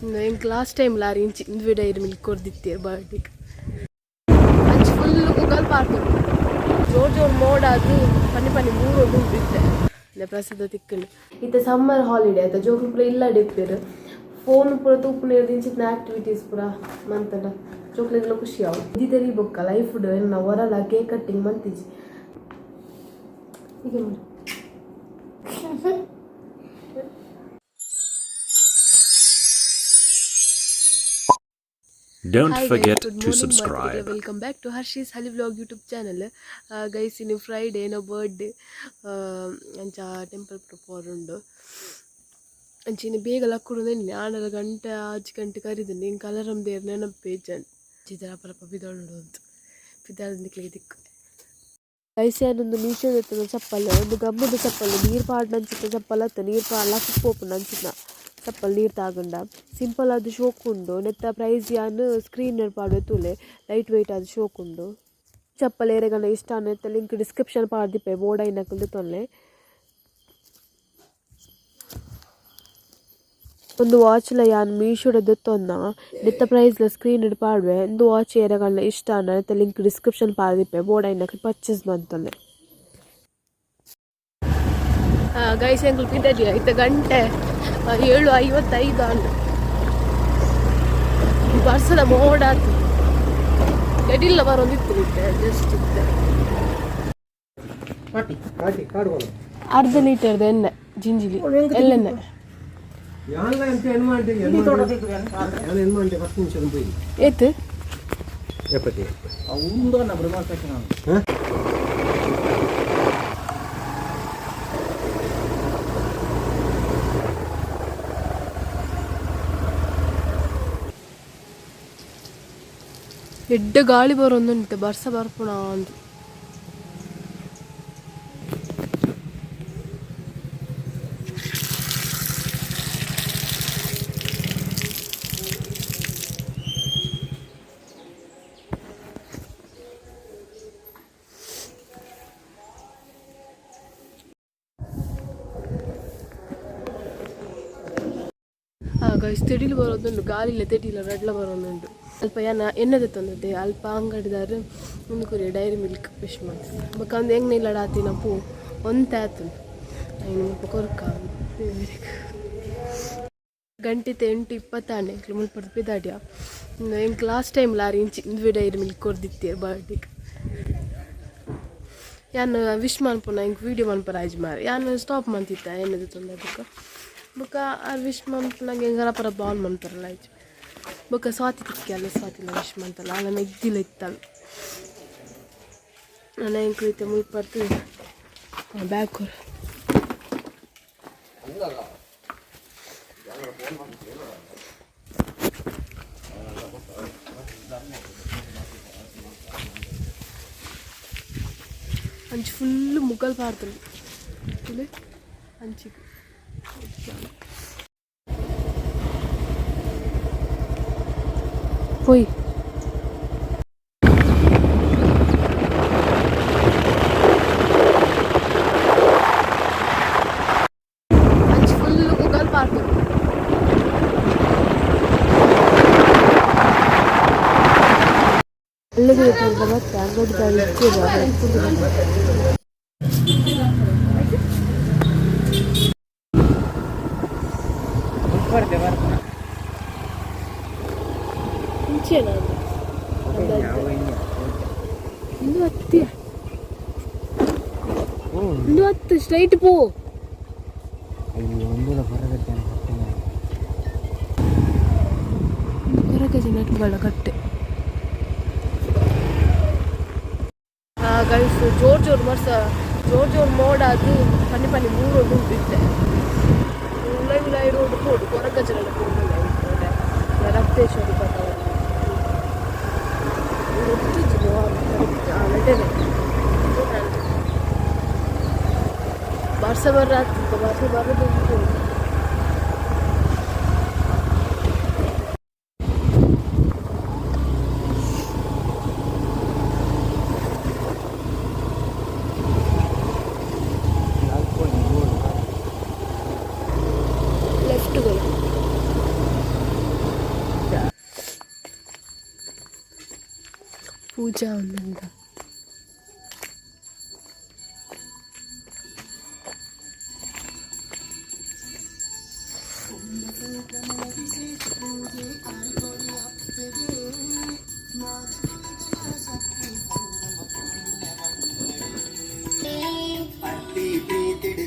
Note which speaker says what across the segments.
Speaker 1: ಹೆಂಗೆ last time lorry ಇಂಚಿ ಇಂದು dairy milk ಕೊಡ್ದಿತ್ತೇರು ಬರ್ಡೇಗೆ ಅಂಚು ಫುಲ್ ಗೂಗಲ್ ಪಾರ್ಕ್ ಜೋರು ಜೋರು ಮೋಡ ಅದು ಪನಿ ಮೂರು ಉಂಟಿತ್ತೆ ಪ್ರಸಿದ್ಧ ತಿಕ್ಕಲು ಇತ್ತೆ ಸಮ್ಮರ್ ಹಾಲಿಡೇ ಆಯ್ತಾ ಜೋಕ್ಲು ಪೂರ ಇಲ್ಲ ಡಿಪ್ಪೇರು ಫೋನ್ ಪೂರ ತೂಪು ನೀರ್ದಿಂಚಿನ ಆಕ್ಟಿವಿಟೀಸ್ ಪೂರ ಮಂತನ ಜೋಕ್ಲೆಲ್ಲ ಖುಷಿ ಆವು ಇದು ತೆರಿಬೊಕ್ಕ ಲೈಫ್ ನಾವು ಹೊರಲ್ಲ ಕೇಕ್ ಕಟ್ಟಿಂಗ್ ಮಂತಿಜಿ ಈಗ
Speaker 2: Don't forget to
Speaker 1: subscribe.
Speaker 2: subscribe.
Speaker 1: Welcome back to Harshi's Halli vlog YouTube channel. Guys, in Friday, no birthday. Ancha temple prepare undu. Anchini bega lakkudunde 4 ಗಂಟೆ 5 ಗಂಟೆ ಕರಿದನೆ ಇನ್ ಕಲರಂ ದೇರ್ ನೆನಪೇಜನ್ ಚಿದರ ಪರಪ ಬಿದೊಂಡು ಅಂತ ಬಿದಳದ ಕ್ಲಿದಿಕ್ ಗೈಸ್ ಏನೊಂದು ಮೀಶೋ ಎತ್ತದ ಚಪ್ಪಲ್ ಒಂದು ಗಮ್ಮದ ಚಪ್ಪಲ್ ನೀರು ಪಾಡ್ನಂಚಿನ ಚಪ್ಪಲ್ ಅತ್ತ ನೀರು ಪಾಡ್ಲ ಪೋಪು ನಂಚಿನ ಚಪ್ಪಲ್ ನೀರು ತಾಗಂಡ ಸಿಂಪಲ್ ಅದು ಶೋಕ್ ಉಂಡು ನೆತ್ತ ಪ್ರೈಸ್ ಯಾನು ಸ್ಕ್ರೀನ್ ಪಾಡು ತುಲೆ ಲೈಟ್ ವೆಯ್ಟ್ ಅದು ಶೋಕ್ ಉಂಡು ಚಪ್ಪಲ್ ಏರೆಗನ ಇಷ್ಟ ಅನ್ನತ್ತೆ ಲಿಂಕ್ ಡಿಸ್ಕ್ರಿಪ್ಷನ್ ಪಾಡ್ದಿಪ್ಪೆ ಬೋರ್ಡ್ ಐನಕ್ಕಲ್ದು ತೊನ್ನೆ ಒಂದು ವಾಚ್ಲ ಯಾನ್ ಮೀಶೋಡದ್ದು ತೊನ್ನ ನೆತ್ತ ಪ್ರೈಸ್ಲ ಸ್ಕ್ರೀನ್ ಇಡ್ ಪಾಡ್ವೆ ಒಂದು ವಾಚ್ ಏರೆಗನ ಇಷ್ಟ ಅನ್ನತ್ತೆ ಲಿಂಕ್ ಡಿಸ್ಕ್ರಿಪ್ಷನ್ ಪಾಡ್ದಿಪ್ಪೆ ಬೋರ್ಡ್ ಐನಕ್ಕೆ ಪರ್ಚೇಸ್ ಬಂತೊನ್ನೆ ಗೈಸ್ ಎಂಕ್ಲು ಪಿದಡಿಯ ಇತ್ತ ಗಂಟೆ 7:55 ಅಂಡು ವರ್ಷದ ಮೋಡ ಆತು ಎಡಿಲ್ಲ ಬರೋದಿತ್ತು ಇತ್ತೆ ಜಸ್ಟ್ ಇತ್ತೆ ಅರ್ಧ ಲೀಟರ್ದ ಎಣ್ಣೆ ಜಿಂಜಿಲಿ ಎಳ್ಳೆಣ್ಣೆ ಏತು ಎಡ್ಡ ಗಾಳಿ ಬರೋಂದುಂಟು ಬರ್ಸ ಬರ್ಪುಣ ಅಂದು ಗೈಸ್ ತೆಡಿಲು ಬರೋದುಂಟು ಗಾಳಿಲ್ಲ ತೆಡಿಲ್ಲ ರಡ್ಲ ಬರೋದುಂಟು ಅಲ್ಪ ಎಣ್ಣೆದೆ ತಂದದ್ದೆ ಅಲ್ಪ ಅಂಗಡಿದಾರು ಒಂದು ಕುರಿ ಡೈರಿ ಮಿಲ್ಕ್ ಫಿಶ್ ಮಾಸ್ ಬಕಂದು ಹೆಂಗೆ ನಿಲ್ಲಡಾತಿನ ಪೂ ಒಂತೆ ಆತು ಐನು ಕೊರ್ಕ ಗಂಟೆ 8:20 ಮುಲ್ಪಡ್ದು ಪಿದಾಡ್ಯ ಹೆಂಗೆ ಲಾಸ್ಟ್ ಟೈಮ್ ಲಾರಿ ಇಂಚಿ ಇಂದು ಡೈರಿ ಮಿಲ್ಕ್ ಕೊಡ್ದಿತ್ತೇರು ಬರ್ಡೇಗೆ ಯಾನು ವಿಶ್ ಮನ್ಪುನ ಹಿಂಗೆ ವೀಡಿಯೋ ಮನ್ಪರ ಆಯ್ತು ಮಾರಿ ಯಾನು ಸ್ಟಾಪ್ ಮಾಡ್ತಿದ್ದ ಎಣ್ಣೆದು ತಂದದಕ್ಕೆ ಬೊಕ್ಕ ಆ ವಿಶ್ ಮನ್ಪುನಾಗ ಹೆಂಗಾರ ಪರ ಬಾಲ್ ಮನ್ಪರಲ್ಲ ಆಯ್ತು ಬೊಕ್ಕ ಸ್ವಾತಿ ತಿಕ್ಕಿ ಅಲ್ಲ ಸ್ವಾತಿಲ್ಲ ವಿಶ್ ಮಂತಲ್ಲ ಅಲ್ಲ ಮೆಗ್ದಿಲ್ಲ ಇತ್ತಲ್ಲ ನಾನು ಹೆಂಗೆ ಕುಳಿತೆ ಮುಲ್ಪರ್ತು ಬ್ಯಾಗ್ ಕೊರ ಅಂಚು ಫುಲ್ಲು ಮುಗಲ್ ಪಾಡ್ತದೆ ತುಲೆ ಅಂಚಿಗೆ ಹೋಯ್ ಅಂಚು ಫುಲ್ಲು ಗೂಗಲ್ ಪಾರ್ಕ್ ಅಲ್ಲಿಗೆ ಮತ್ತೆ ಅಂಗಡಿಗಳು ಇನ್ನು 10 ಸ್ಟ್ರೈಟ್ ಪೋ ಹೊರಗಜ ನಟ್ಗಳ ಕಟ್ಟೆ ಗೈಸ್ ಜೋರು ಮೋಡ ಅದು ಪನಿ ಮೂರು ಉಂಟಿತ್ತೆ ಉಳ್ಳಾಯಿ ರೋಡ್ ಪೋಡು ಹೊರಗಜಲ ರಕ್ತೇಶ್ವರಿ ಪದ ವರ್ಷ ಬರೋದು ಲೆಫ್ಟ್ಗಳು ಪೂಜಾ ಒಂದಂತ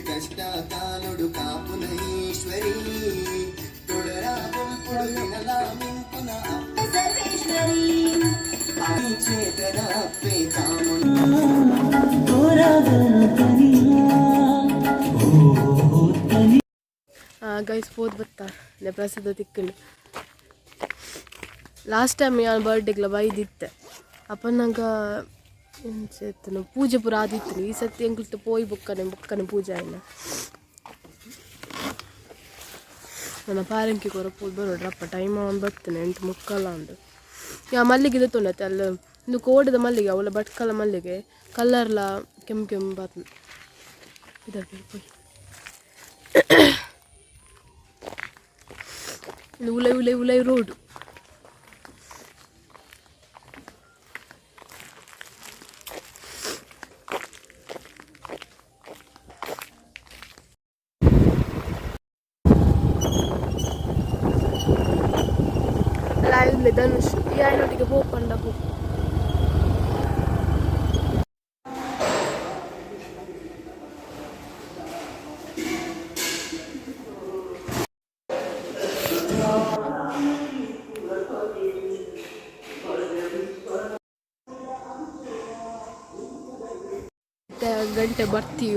Speaker 2: ಕಷ್ಟ ಕಾಲೊಡು ಕಾಪುನ ಈಶ್ವರಿ ತೊಡರಾ ಪುಲ್ಪುಡುಗಿನಲ ಮಿಂಪುನ ಸರ್ವೇಶ್ವರಿ ಚೇತನ ಅಪ್ಪೆ
Speaker 1: ಗೈಸ್ ಪೋದ್ ಬತ್ತಾ ಪ್ರಸಾದ ತಿಕ್ಕಲು ಲಾಸ್ಟ್ ಟೈಮ್ ನಾನು ಬರ್ಡೇಗ್ಲ ಬೈದಿತ್ತೆ ಅಪ್ಪ ನಂಗೆ ಎಂಚೆತ್ತನು ಪೂಜೆ ಪೂರ ಆದಿತ್ತು ಈ ಸತಿ ಎಂಕ್ಲಿಟ್ಟು ಪೋಯಿ ಬುಕ್ಕನೆ ಪೂಜೆ ಇಲ್ಲ ನನ್ನ ಪಾರಂಕಿ ಕೊರ ಪೋದು ಬರೋಡ್ರಪ್ಪ ಟೈಮ್ ಅವನು ಬರ್ತಾನೆ 8:30 ಅಂದು ಯಾ ಮಲ್ಲಿಗೆ ತೊಂಡತ್ತೆ ಅಲ್ಲಿ ಒಂದು ಕೋಡದ ಮಲ್ಲಿಗೆ ಅವಳ ಬಟ್ಕಲ ಮಲ್ಲಿಗೆ ಕಲ್ಲರ್ಲ ಕೆಂಪು ಬಾತ್ ಇದಕ್ಕೆ ಪೋಯಿ ಉಲೈ ರೋಡು ಧನುಷ್ ಈ ಆಯ್ನೊಟ್ಟಿಗೆ ಹೋಗ್ಕೊಂಡ ಗಂಟೆ ಬರ್ತೀವಿ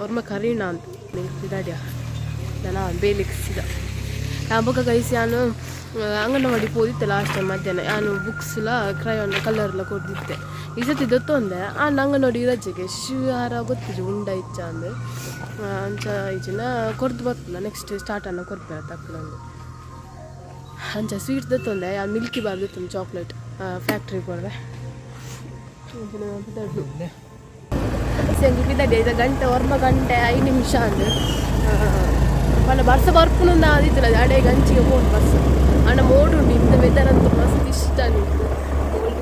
Speaker 1: ಒರ್ಮ ಕರೀಣ ಅಂತ ಗಾಡಿಯ ನಾನು ಬೇಲಿಗೆ ಸಿದ ಬೊಕ್ಕ ಕೈಸಿ ನಾನು ಅಂಗನವಾಡಿ ಹೋದಿತ್ತೆ ಲಾಸ್ಟ್ ಟೈಮ್ ಮಧ್ಯಾಹ್ನ ನಾನು ಬುಕ್ಸ್ಲ ಕ್ರಯಾನ್ ಕಲರ್ಲ ಕೊಡ್ದಿತ್ತೆ ಈ ಸತಿ ದೊತ್ತೊಂದೆ ಅಂಗನವಾಡಿ ರಜೆಗೆ ಶಿವಾರ ಗೊತ್ತಿಜು ಉಂಡ ಇಚ್ಚ ಅಂದು ಅಂಚ ಈಚಿನ ಕೊರ್ದು ಬರ್ತಲ್ಲ ನೆಕ್ಸ್ಟ್ ಸ್ಟಾರ್ಟ್ ಅನ್ನ ಕೊರ್ಪೆ ತಕ್ಕಂದು ಅಂಚ ಸ್ವೀಟ್ ದತ್ತೊಂದೆ ಮಿಲ್ಕಿ ಬಾರ್ ದತ್ತು ಚಾಕ್ಲೇಟ್ ಫ್ಯಾಕ್ಟ್ರಿ ಕೊಡ್ರೆ ಸಂಗಿ ಬಿದ್ದಡೆ ಇದು ಗಂಟೆ ಗಂಟೆ 5 ನಿಮಿಷ ಅಂದು మన బస్సు వర్పునుంది ఆదిత్తులు అది అడే గంచిగా పోను బస్సు అన్న మోడు ఉండి ఇంత వెదర్ అంత మస్తు ఇష్టం నీకు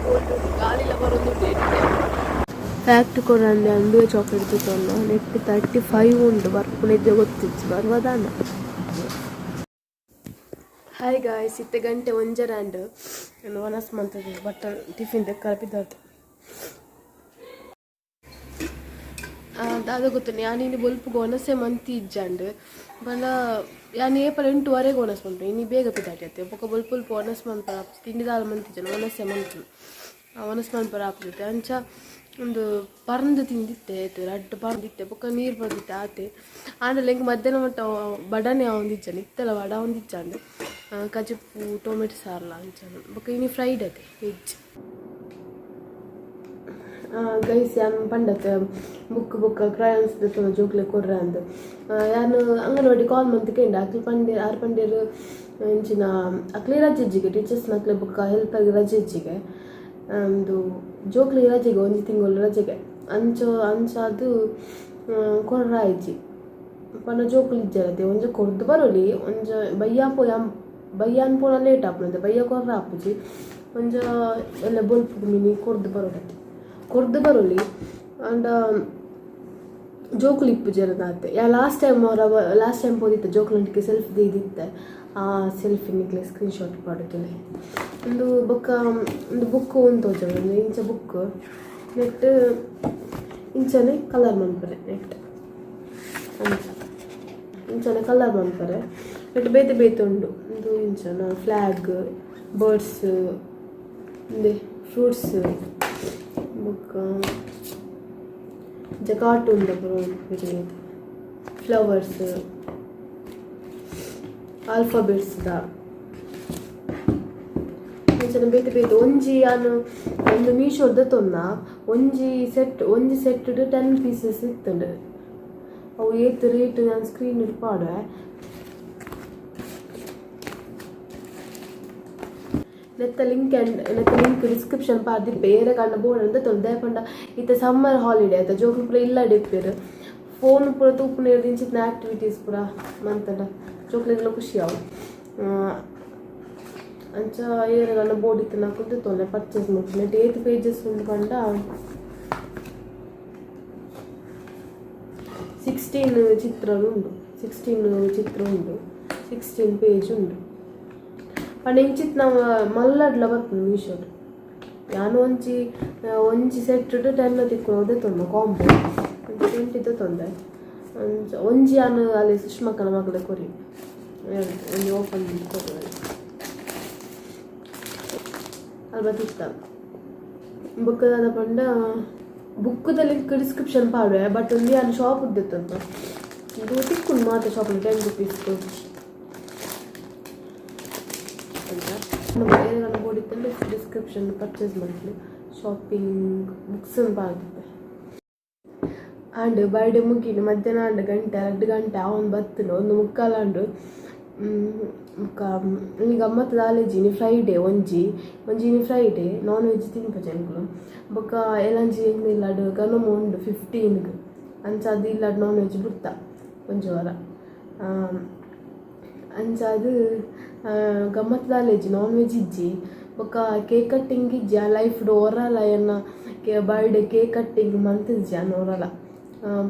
Speaker 1: కోల్డ్ గాలిలో బరుంది ಫ್ಯಾಕ್ಟ್ ಕೊಡಂದೆ ಅಂದುವೆ ಚಾಕ್ಲೇಟ್ ತೊಗೊಂಡು ನೆಟ್ 35 ಉಂಡು ಬರ್ಪುನಿದ್ದೆ ಗೊತ್ತಿತ್ತು ಬರ್ವದಾನ ಹಾಯ್ ಗಾಯ್ಸ್ ಇತ್ತೆ ಗಂಟೆ ಒಂಜರಾಂಡ್ ವನಸ್ ಮಂತದ ಬಟ್ಟ ಟಿಫಿನ್ ಕಲ್ಪಿದ್ದಾರ್ದು ಅದು ಗೊತ್ತು ಯಾನಿನ್ನು ಬೊಲ್ಪುಗೆ ಒನಸೆ ಮಂತಿ ಇಜ್ಜಂಡು ಬಲ ಯಾನು ಏಪಲ್ 8:15 ಒನಸ್ ಮಂತು ಇನ್ನು ಬೇಗ ಪಿದಾಟಿ ಬೊಕ್ಕ ಬೊಲ್ಪ ಒನಸ್ ಮನ್ಪರ ತಿಂಡಿದಾಲ ಮಂತಿಜ್ಜನು ಒನಸೆ ಮಂತು ಒನಸ್ ಮನ್ಪರ ಆಪ್ತೈತೆ ಅಂಚ ಒಂದು ಪರಂದು ತಿಂದಿತ್ತೆ ಆಯ್ತು ರಡ್ಡು ಪರಂದಿತ್ತೆ ಬೊಕ್ಕ ನೀರು ಬರ್ದಿತ್ತೆ ಆತೆ ಆಮೇಲೆ ಹೆಂಗೆ ಮಧ್ಯಾಹ್ನ ಮಟ್ಟ ಬಡನೆ ಒಂದಿಜ್ಜನು ಇತ್ತಲ್ಲ ವಡ ಒಂದಿಜ್ಜಂಡು ಕಜಪು ಟೊಮೆಟೊ ಸಾರಲ್ಲ ಅಂಚನು ಬೊಕ್ಕ ಇನ್ನು ಫ್ರೈಡ್ ಐತೆ ವೆಜ್ ಗೈಸ್ ಯಾನು ಪಂಡತ್ತೆ ಬುಕ್ ಕ್ರಯಾನ್ಸ್ ದತ್ತನ ಜೋಕ್ಲೆ ಕೊರ್ರೆ ಅಂದು ಯಾನು ಅಂಗನವಾಡಿ ಕಾಲ್ ಮಂತ್ಕೇಂಡ ಅಕ್ಲಿ ಪಂಡೇರು ಇಂಚಿನ ಅಕ್ಲಿ ರಜೆ ಇಜ್ಜಿಗೆ ಟೀಚರ್ಸ್ನ ಅಕ್ಲೆ ಬುಕ್ಕ ಹೆಲ್ಪರ್ಗೆ ರಜೆ ಇಜ್ಜಿಗೆ ಒಂದು ಜೋಕ್ಲಿ ರಜೆಗೆ 1 ತಿಂಗಳು ರಜೆಗೆ ಅಂಚ ಅದು ಕೊರ್ರ ಇಜ್ಜಿ ಪಂಡ ಜೋಕ್ಲಿ ಇಜ್ಜರತ್ತೆ ಒಂಜ ಕೊರ್ದು ಬರೋಲಿ ಒಂಜ ಬಯ್ಯಾನ್ ಪೋನ ಲೇಟ್ ಆಪುನಂತೆ ಬಯ್ಯ ಕೊರ್ರ ಆಪುಜಿ ಒಂಜ ಎಲ್ಲ ಬೊಲ್ಪು ಮಿನಿ ಕೊರ್ದು ಬರೋಲಿ ಅಂಡ್ ಜೋಕ್ಲಿ ಇಪ್ಪು ಜರದಾತೆ ಯಾ ಲಾಸ್ಟ್ ಟೈಮ್ ಹೋದಿತ್ತೆ ಜೋಕ್ಲಂಟಿಗೆ ಸೆಲ್ಫ್ ದಿತ್ತೆ ಆ ಸೆಲ್ಫಿ ನಿಕ್ಲೆ ಸ್ಕ್ರೀನ್ಶಾಟ್ ಪಾಡುತ್ತಲೆ ಒಂದು ಬುಕ್ ಒಂದು ತೋಜ ಇಂಚ ಬುಕ್ ನೆಟ್ ಇಂಚನೆ ಕಲರ್ ಮನ್ಪರೆ ನೆಟ್ ಅಂಚ ಇಂಚನೆ ಕಲರ್ ಮನ್ಪರೆ ನೆಟ್ ಬೇತೆ ಉಂಡು ಒಂದು ಇಂಚನ ಫ್ಲ್ಯಾಗ್ ಬರ್ಡ್ಸ್ ಫ್ರೂಟ್ಸ್ ಬುಕ್ಕ ಕಾರ್ಟೂನ್ ಫ್ಲವರ್ಸ್ ಆಲ್ಫಾಬೆಟ್ಸ್ ಅಂಚನೆ ಬೇತೆ ಒಂಜಿ ಯಾನು ಒಂದು ಮೀಶೋದ ತೊನ್ನ ಒಂಜಿ ಸೆಟ್ 10 ಪೀಸಸ್ ಇತ್ತಂಡು ಅವು ಏತ್ ರೇಟ್ ನಾನು ಸ್ಕ್ರೀನ್ ಪಾಡುವೆ ನೆತ್ತ ಲಿಂಕ್ ಡಿಸ್ಕ್ರಿಪ್ಷನ್ ಪಾರ್ದಿ ಬೇರೆ ಕಂಡ ಬೋರ್ಡ್ ಅಂತ ತೊಂದೆ ಪಂಡ ಇತ್ತೆ ಸಮ್ಮರ್ ಹಾಲಿಡೇ ಆಯ್ತಾ ಜೋಕ್ಲು ಪೂರ ಇಲ್ಲ ಡಿಪ್ಪೇರು ಫೋನ್ ಪೂರ ತೂಪು ನೀರು ಇಂಚಿನ ಆ್ಯಕ್ಟಿವಿಟೀಸ್ ಪೂರ ಮಂತಂಡ ಜೋಕ್ಲೆಲ್ಲ ಖುಷಿ ಅವು ಅಂಚ ಏರಗನ್ನ ಬೋರ್ಡ್ ಇತ್ತು ಕುಂತಿತ್ತೊಂಡೆ ಪರ್ಚೇಸ್ ಮಾಡ್ತೀನಿ 8 pages ಉಂಡು ಕಂಡ 16 ಚಿತ್ರ ಉಂಡು 16 ಪೇಜ್ ಉಂಡು ಪಂಡ ಇಂಚಿತ್ ನಾವು ಮಲ್ಲಡ್ಲ ಬರ್ತದೆ ಮೀಶೋಡು ನಾನು ಒಂಜಿ ಸೆಟ್ 10 ತಿಕ್ಕೊಂಡು ತೊಂದೆ ಕಾಂಬೋ 20 ತೊಂದೆ ಒಂಜಿ ನಾನು ಅಲ್ಲಿ ಸುಷ್ಮಕ್ಕನ ಮಗಳ ಕೊರಿ ಒಂದು ಓಪನ್ ಕೊರಿ ಅಲ್ಲಿ ಬತ್ತಿತ್ತ ಬುಕ್ಕದಾದ ಪಂಡ ಬುಕ್ಕದ ಲಿಂಕ್ ಡಿಸ್ಕ್ರಿಪ್ಷನ್ ಪಾಡುವೆ ಬಟ್ ಒಂದು ನಾನು ಶಾಪ್ ಉದ್ದಿತ್ತಂತ ಇದು ತಿಕ್ಕೊಂಡು ಮಾತ್ರ ಶಾಪಲ್ಲಿ 10 rupees ಬೇರೆ ಬೋಡಿತ್ತಂದ್ರೆ ಡಿಸ್ಕ್ರಿಪ್ಷನ್ ಪರ್ಚೇಸ್ ಮಾಡ್ತೀನಿ ಶಾಪಿಂಗ್ ಬುಕ್ಸ್ ಪಾಡ್ತಿದ್ದೆ ಆಂಡ್ ಬರ್ಡೇ ಮುಗಿದು ಮಧ್ಯಾಹ್ನ 1 ಗಂಟೆ 2 ಗಂಟೆ ಅವನು ಬತ್ತನು 1:45 ಈಗ ಗಮ್ಮತ್ತು ದಾಲೇಜಿನಿ ಫ್ರೈಡೇ ಒಂಜಿ ಫ್ರೈಡೇ ನಾನ್ ವೆಜ್ ತಿನ್ಪ ಜನಗಳು ಬೊಕ್ಕ ಎಲ್ಲಂಜಿ ಏನಿಲ್ಲ ಗನಮ ಉಂಡು 15 ಅಂಚ ಅದು ಇಲ್ಲ ನಾನ್ ವೆಜ್ ಬಿಡ್ತ ಒಂಜು ವಾರ ಅಂಚ ಅದು ಗಮ್ಮತ್ತು ದಾಲೇಜಿ ನಾನ್ ವೆಜ್ ಇಜ್ಜಿ ಬೊಕ್ಕ ಕೇಕ್ ಕಟ್ಟಿಂಗ್ ಇಜ್ಜಿ ಆ ಲೈಫ್ಡು ಹೊರಲ್ಲ ಎನ್ನ ಬರ್ಡೇ ಕೇಕ್ ಕಟ್ಟಿಂಗ್ ಮಂತಿಜ್ಜಿ ಅನ್ನ ಹೊರಲ್ಲ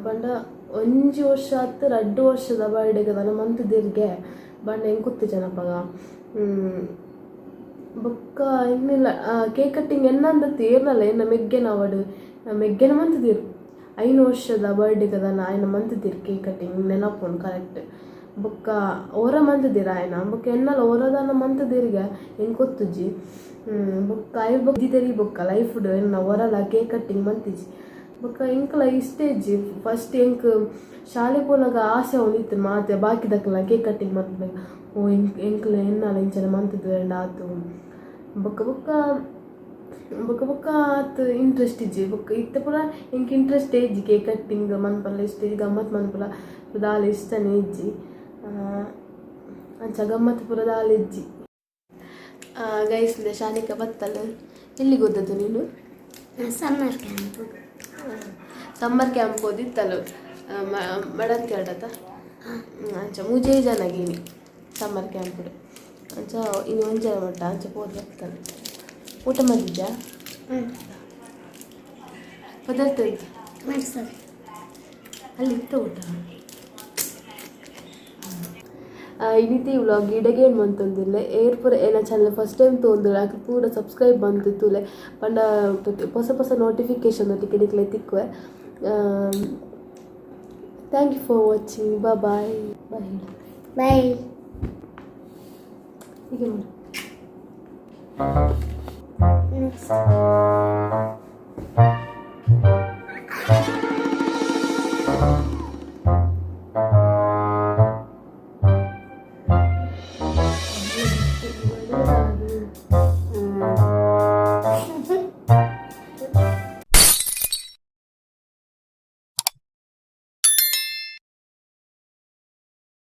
Speaker 1: ಪಂಡ 1 ವರ್ಷ 2 ವರ್ಷದ ಬರ್ಡೇಗೆ ನಾನು ಮಂತಿದ್ದಿರ್ಗೆ ಬಣ್ಣ ಹೆಂಗೆ ಕೂತು ಜನಪಗ ಬೊಕ್ಕ ಇನ್ನಿಲ್ಲ ಕೇಕ್ ಕಟ್ಟಿಂಗ್ ಎನ್ನಂದತ್ತು ಏನಲ್ಲ ಎನ್ನ ಮೆಗ್ಗೆನ ಅವಡು ಮೆಗ್ಗೆನ ಮಂತಿದ್ದೀರು 5 ವರ್ಷದ ಬರ್ಡೇಗೆ ఆయన ಮಂತಿದ್ದೀರು ಕೇಕ್ ಕಟ್ಟಿಂಗ್ ನೆನಪುಂಡು ಕರೆಕ್ಟ್ ಬೊಕ್ಕ ಹೊರ ಮಂತಿದ್ದೀರ ఆయన ಬೊಕ್ಕ ಎನ್ನಲ್ಲ ಹೊರದನ್ನ ಮಂತಿದ್ದೀರಿಗೆ ಹೆಂಗೆ ಗೊತ್ತುಜ್ಜಿ ಬೊಕ್ಕ ಐ ಬೊಕ್ದಿದ್ದೀರಿ ಬೊಕ್ಕ ಲೈಫ್ಡು ಎನ್ನ ಹೊರಲ್ಲ ಕೇಕ್ ಕಟ್ಟಿಂಗ್ ಮಂತಿಜ್ಜಿ ಬೊಕ್ಕ ಎಂಕಲ ಇಷ್ಟೇ ಇಜ್ಜಿ ಫಸ್ಟ್ ಎಂಕ್ ಶಾಲೆ ಪೋನಾಗ ಆಸೆ ಒಂದಿತ್ತು ಮಾತೆ ಬಾಕಿದಕ್ಕಲ್ಲ ಕೇಕ್ ಕಟ್ಟಿಂಗ್ ಮಾಡ್ಬೇಕು ಎಂಕ್ಲ ಎನ್ನಲ್ಲ ಇಂಚನೆ ಮಂತಿದ್ವಿ ಆತು ಬೊಕ್ಕ ಆತು ಇಂಟ್ರೆಸ್ಟ್ ಇಜ್ಜಿ ಬೊಕ್ಕ ಇತ್ತ ಪೂರ ಎಂಕ್ ಇಂಟ್ರೆಸ್ಟ್ ಇಜ್ಜಿ ಕೇಕ್ ಕಟ್ಟಿಂಗ್ ಮನ್ಪಲ್ಲ ಇಷ್ಟ ಗಮ್ಮತ್ ಮನ್ಪಲ್ಲ ದಾಲ ಇಷ್ಟನೇ ಇಜ್ಜಿ ಅಂಚ ಗಮ್ಮತ್ ಪೂರ ದಾಲ ಇಜ್ಜಿ ಗೈಸ್ಲೆ ಶಾನಿಕ ಬತ್ತಲ್ಲ ಎಲ್ಲಿಗೆ ಓದದ್ದು ನೀನು ಸಮ್ಮರ್ ಕ್ಯಾಂಪ್ ಓದಿತ್ತಲ್ಲ ಮಡಂತಿ ಆಡತ ಅಂಚ 3 ಜನಗೇನಿ ಸಮ್ಮರ್ ಕ್ಯಾಂಪ್ ಅಂಚ ಇನ್ನು 1 ಜನ ಮಟ್ಟ ಅಂಚ ಹೋದ್ ಬರ್ತಲ್ಲ ಊಟ ಮಾಡಿದ್ಯಾ ಪದಾರ್ಥ ಅಲ್ಲಿ ಇತ್ತ ಊಟ ಇನ್ನಿತಿ ವ್ಲಾಗ್ ಇಡಗೆ ಏನು ಬಂತಂದಿಲ್ಲ ಏರ್ಪುರ ಏನ ಚಾನಲ್ ಫಸ್ಟ್ ಟೈಮ್ ತೊಂದಿಲ್ಲ ಯಾಕೆ ಪೂರ ಸಬ್ಸ್ಕ್ರೈಬ್ ಬಂತಿತ್ತುಲೆ ಪಂಡ ಹೊಸ ನೋಟಿಫಿಕೇಶನ್ ಟಿಕೆಟ್ಲೆ ತಿಕ್ಕುವೆ thank you for watching bye ಹೀಗೆ ಮಾಡಿ